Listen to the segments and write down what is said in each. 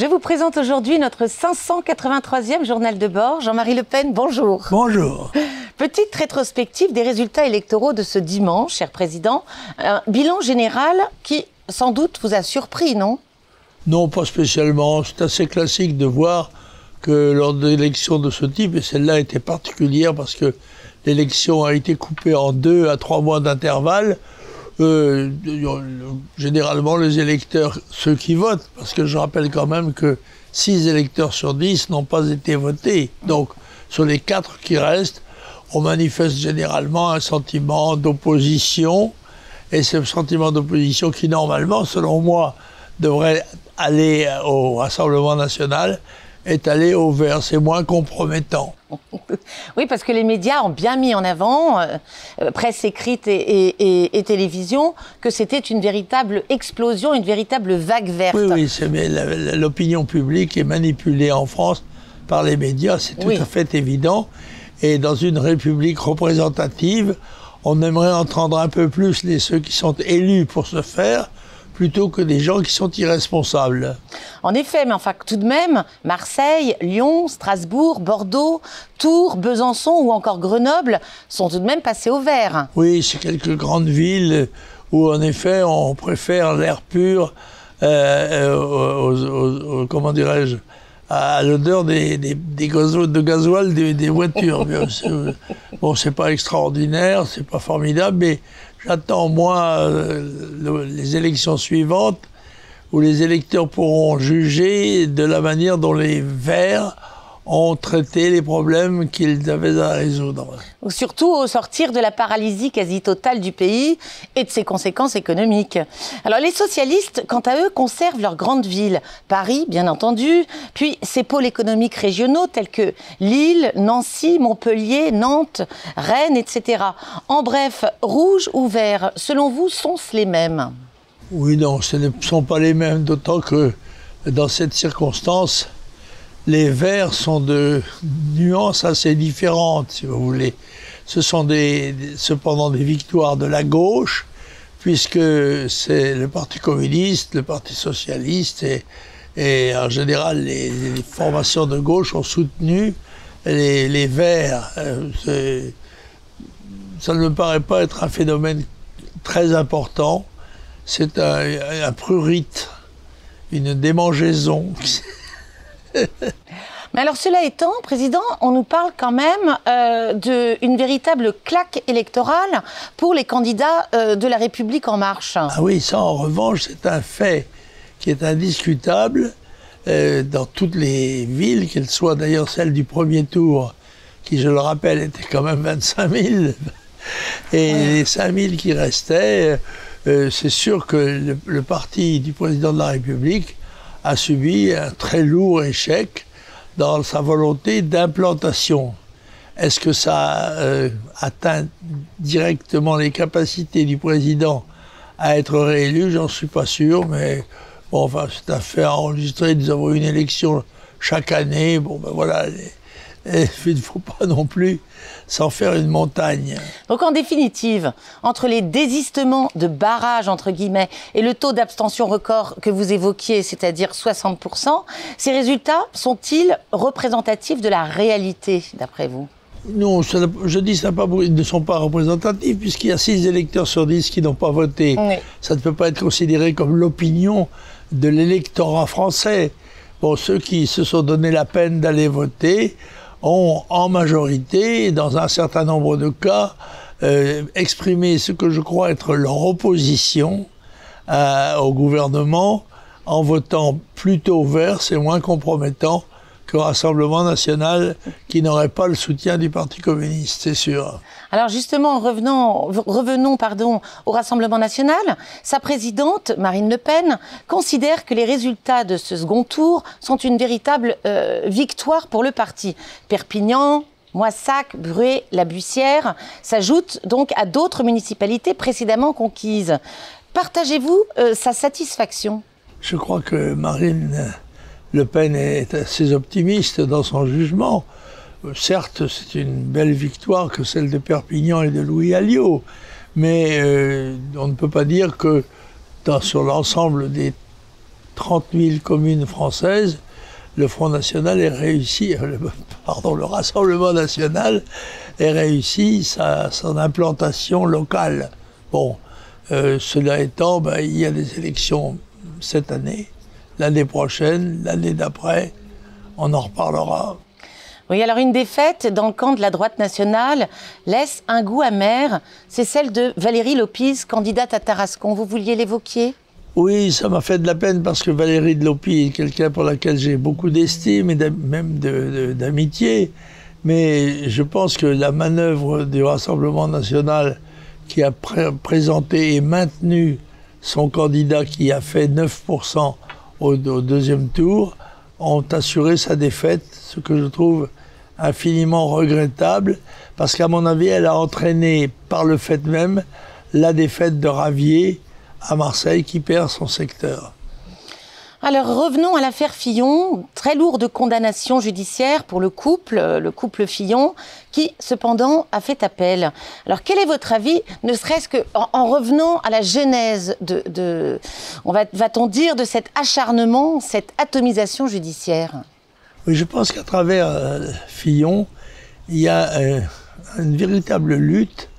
Je vous présente aujourd'hui notre 583e journal de bord. Jean-Marie Le Pen, bonjour. Bonjour. Petite rétrospective des résultats électoraux de ce dimanche, cher Président. Un bilan général qui, sans doute, vous a surpris, non? Non, pas spécialement. C'est assez classique de voir que lors d'élections de ce type, et celle-là était particulière parce que l'élection a été coupée en 2 à 3 mois d'intervalle, généralement les électeurs, ceux qui votent, parce que je rappelle quand même que 6 électeurs sur 10 n'ont pas été votés. Donc, sur les 4 qui restent, on manifeste généralement un sentiment d'opposition, et ce sentiment d'opposition qui, normalement, selon moi, devrait aller au Rassemblement national, est allé au vert. C'est moins compromettant. Oui, parce que les médias ont bien mis en avant, presse écrite et télévision, que c'était une véritable explosion, une véritable vague verte. Oui, mais l'opinion publique est manipulée en France par les médias, c'est tout à fait évident. Et dans une république représentative, on aimerait entendre un peu plus ceux qui sont élus pour ce faire, plutôt que des gens qui sont irresponsables. En effet, mais enfin tout de même, Marseille, Lyon, Strasbourg, Bordeaux, Tours, Besançon ou encore Grenoble sont tout de même passés au vert. Oui, c'est quelques grandes villes où en effet on préfère l'air pur, comment dirais-je, à l'odeur de gasoil des voitures. Bon, c'est pas extraordinaire, c'est pas formidable, mais j'attends, moi, les élections suivantes où les électeurs pourront juger de la manière dont les Verts ont traité les problèmes qu'ils avaient à résoudre. Surtout au sortir de la paralysie quasi totale du pays et de ses conséquences économiques. Alors les socialistes, quant à eux, conservent leurs grandes villes. Paris, bien entendu, puis ces pôles économiques régionaux tels que Lille, Nancy, Montpellier, Nantes, Rennes, etc. En bref, rouge ou vert, selon vous, sont-ce les mêmes? Oui, non, ce ne sont pas les mêmes, d'autant que dans cette circonstance, les Verts sont de nuances assez différentes, si vous voulez. Ce sont cependant des victoires de la gauche, puisque c'est le Parti communiste, le Parti socialiste et en général les formations de gauche ont soutenu les Verts. Ça ne me paraît pas être un phénomène très important. C'est un prurite, une démangeaison. Mais alors, cela étant, Président, on nous parle quand même d'une véritable claque électorale pour les candidats de La République En Marche. Ah oui, ça en revanche, c'est un fait qui est indiscutable dans toutes les villes, qu'elles soient d'ailleurs celles du premier tour, qui, je le rappelle, étaient quand même 25 000, et les 5 000 qui restaient, c'est sûr que le parti du président de la République a subi un très lourd échec dans sa volonté d'implantation. Est-ce que ça atteint directement les capacités du président à être réélu? J'en suis pas sûr, mais bon, enfin, c'est un fait enregistré. Nous avons une élection chaque année. Bon, ben voilà. Il ne faut pas non plus s'en faire une montagne. Donc en définitive, entre les désistements de barrage, entre guillemets, et le taux d'abstention record que vous évoquiez, c'est-à-dire 60%, ces résultats sont-ils représentatifs de la réalité, d'après vous? Non, je dis ça pas, ils ne sont pas représentatifs, puisqu'il y a 6 électeurs sur 10 qui n'ont pas voté. Oui. Ça ne peut pas être considéré comme l'opinion de l'électorat français. Bon, ceux qui se sont donné la peine d'aller voter ont en majorité, dans un certain nombre de cas, exprimé ce que je crois être leur opposition au gouvernement en votant plutôt vert. C'est moins compromettant qu'au Rassemblement national qui n'aurait pas le soutien du Parti communiste, c'est sûr. Alors justement, revenons au Rassemblement national. Sa présidente, Marine Le Pen, considère que les résultats de ce second tour sont une véritable victoire pour le parti. Perpignan, Moissac, Bruay, La Bussière s'ajoutent donc à d'autres municipalités précédemment conquises. Partagez-vous sa satisfaction? Je crois que Marine Le Pen est assez optimiste dans son jugement. Certes, c'est une belle victoire que celle de Perpignan et de Louis Alliot, mais on ne peut pas dire que sur l'ensemble des 30 000 communes françaises, le Front National est réussi, le Rassemblement National est réussi son implantation locale. Bon, cela étant, il y a des élections cette année, l'année prochaine, l'année d'après, on en reparlera. Oui, alors une défaite dans le camp de la droite nationale laisse un goût amer. C'est celle de Valérie Lopez, candidate à Tarascon. Vous vouliez l'évoquer ? Oui, ça m'a fait de la peine parce que Valérie Lopez est quelqu'un pour laquelle j'ai beaucoup d'estime et même d'amitié. Mais je pense que la manœuvre du Rassemblement National qui a présenté et maintenu son candidat qui a fait 9% au deuxième tour ont assuré sa défaite, ce que je trouve infiniment regrettable, parce qu'à mon avis, elle a entraîné par le fait même la défaite de Ravier à Marseille qui perd son secteur. Alors revenons à l'affaire Fillon, très lourde condamnation judiciaire pour le couple Fillon, qui cependant a fait appel. Alors quel est votre avis, ne serait-ce qu'en revenant à la genèse va-t-on dire, de cet acharnement, cette atomisation judiciaire ? Oui, je pense qu'à travers Fillon, il y a une véritable lutte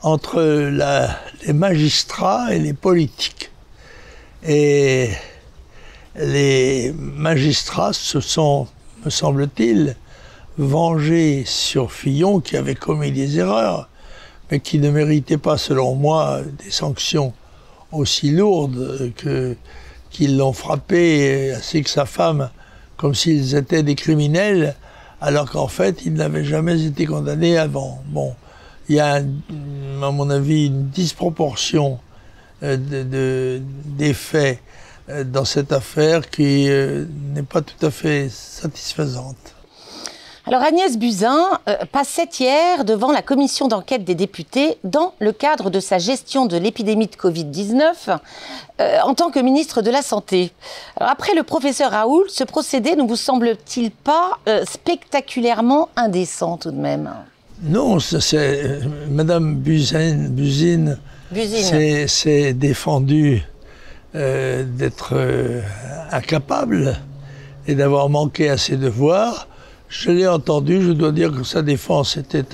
entre les magistrats et les politiques. Et les magistrats se sont, me semble-t-il, vengés sur Fillon qui avait commis des erreurs, mais qui ne méritait pas, selon moi, des sanctions aussi lourdes qu'ils l'ont frappé, ainsi que sa femme, comme s'ils étaient des criminels, alors qu'en fait, ils n'avaient jamais été condamnés avant. Bon, il y a, à mon avis, une disproportion des faits dans cette affaire qui n'est pas tout à fait satisfaisante. Alors Agnès Buzyn passait hier devant la commission d'enquête des députés dans le cadre de sa gestion de l'épidémie de Covid-19 en tant que ministre de la Santé. Alors après le professeur Raoult, ce procédé ne vous semble-t-il pas spectaculairement indécent tout de même ? Non, Madame Buzyn s'est défendue d'être incapable et d'avoir manqué à ses devoirs. Je l'ai entendu, je dois dire que sa défense était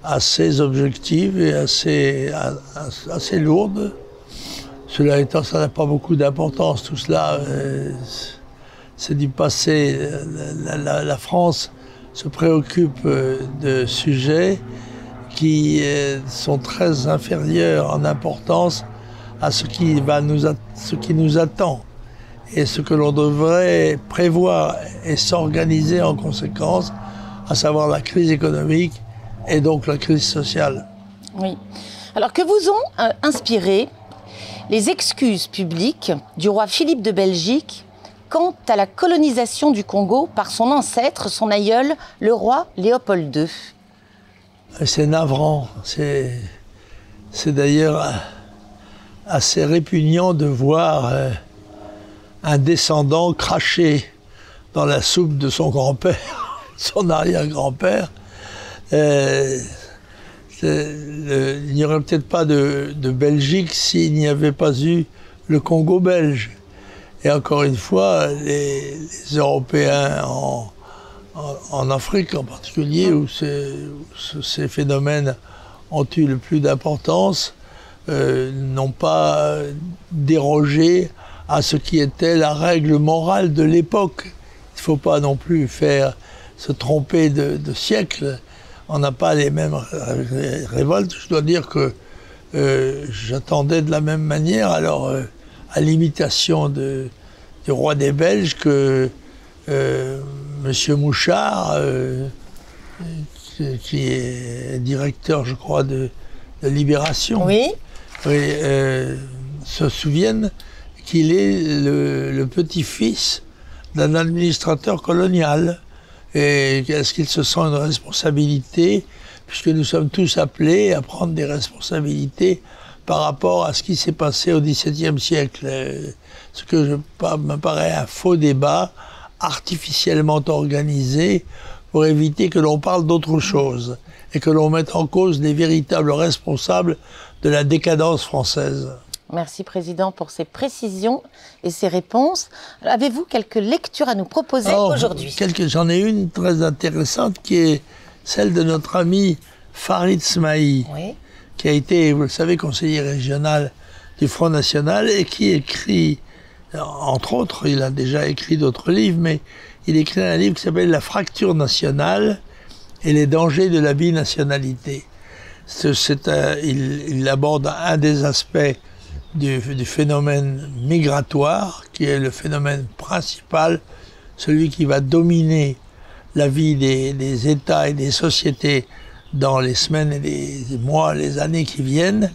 assez objective et assez lourde. Cela étant, ça n'a pas beaucoup d'importance, tout cela. C'est du passé. La France se préoccupe de sujets qui sont très inférieurs en importance à ce qui nous attend et ce que l'on devrait prévoir et s'organiser en conséquence, à savoir la crise économique et donc la crise sociale. Oui. Alors que vous ont inspiré les excuses publiques du roi Philippe de Belgique quant à la colonisation du Congo par son ancêtre, son aïeul, le roi Léopold II? C'est navrant. C'est d'ailleurs assez répugnant de voir un descendant cracher dans la soupe de son grand-père, son arrière-grand-père. Il n'y aurait peut-être pas de Belgique s'il n'y avait pas eu le Congo belge. Et encore une fois, les Européens en Afrique en particulier, où ces phénomènes ont eu le plus d'importance, n'ont pas dérogé à ce qui était la règle morale de l'époque. Il ne faut pas non plus se tromper de siècle. On n'a pas les mêmes révoltes. Je dois dire que j'attendais de la même manière, alors à l'imitation du roi des Belges, que Monsieur Mouchard, qui est directeur, je crois, de Libération, oui, se souvienne qu'il est le petit-fils d'un administrateur colonial. Et est-ce qu'il se sent une responsabilité, puisque nous sommes tous appelés à prendre des responsabilités par rapport à ce qui s'est passé au XVIIe siècle. Ce que me paraît un faux débat artificiellement organisé pour éviter que l'on parle d'autre chose et que l'on mette en cause les véritables responsables de la décadence française. Merci, Président, pour ces précisions et ces réponses. Avez-vous quelques lectures à nous proposer aujourd'hui? J'en ai une très intéressante qui est celle de notre ami Farid Smaï, qui a été, vous le savez, conseiller régional du Front National et qui écrit, entre autres, il a déjà écrit d'autres livres, mais il écrit un livre qui s'appelle « La fracture nationale et les dangers de la binationalité ». Il aborde un des aspects du phénomène migratoire, qui est le phénomène principal, celui qui va dominer la vie des États et des sociétés dans les semaines et les mois, les années qui viennent.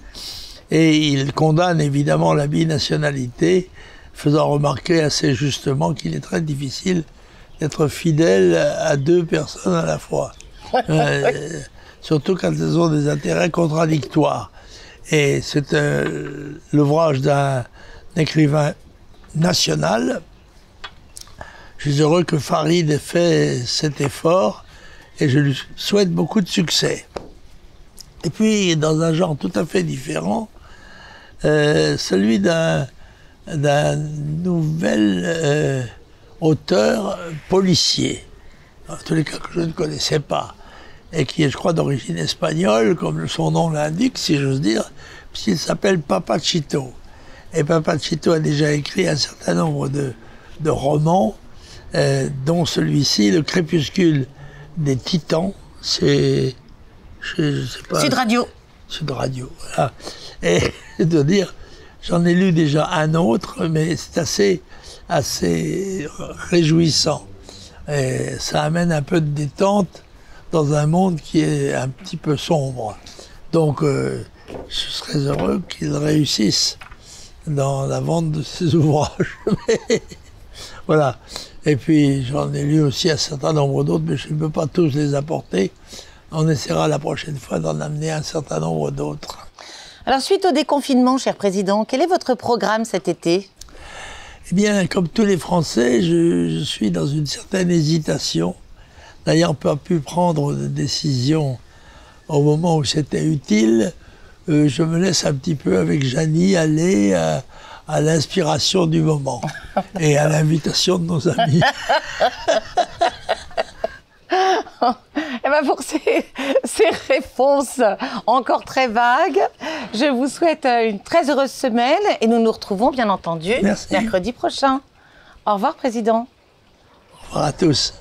Et il condamne évidemment la binationalité, faisant remarquer assez justement qu'il est très difficile d'être fidèle à deux personnes à la fois. Surtout quand elles ont des intérêts contradictoires. Et c'est l'ouvrage d'un écrivain national. Je suis heureux que Farid ait fait cet effort et je lui souhaite beaucoup de succès. Et puis, dans un genre tout à fait différent, celui d'un nouvel auteur policier, en tous les cas que je ne connaissais pas, et qui est, je crois, d'origine espagnole, comme son nom l'indique, si j'ose dire, puisqu'il s'appelle Papachito. Et Papachito a déjà écrit un certain nombre de romans, dont celui-ci, Le Crépuscule des Titans, c'est... je sais pas... Sud Radio. Sud Radio, voilà. Et de dire, j'en ai lu déjà un autre, mais c'est assez réjouissant. Et ça amène un peu de détente dans un monde qui est un petit peu sombre. Donc, je serais heureux qu'il réussisse dans la vente de ses ouvrages. Voilà. Et puis, j'en ai lu aussi un certain nombre d'autres, mais je ne peux pas tous les apporter. On essaiera la prochaine fois d'en amener un certain nombre d'autres. Alors, suite au déconfinement, cher Président, quel est votre programme cet été? Eh bien, comme tous les Français, je suis dans une certaine hésitation. N'ayant pas pu prendre de décision au moment où c'était utile, je me laisse un petit peu avec Jeannie aller à l'inspiration du moment et à l'invitation de nos amis. Et bien pour ces réponses encore très vagues, je vous souhaite une très heureuse semaine et nous nous retrouvons bien entendu mercredi prochain. Au revoir, Président. Au revoir à tous.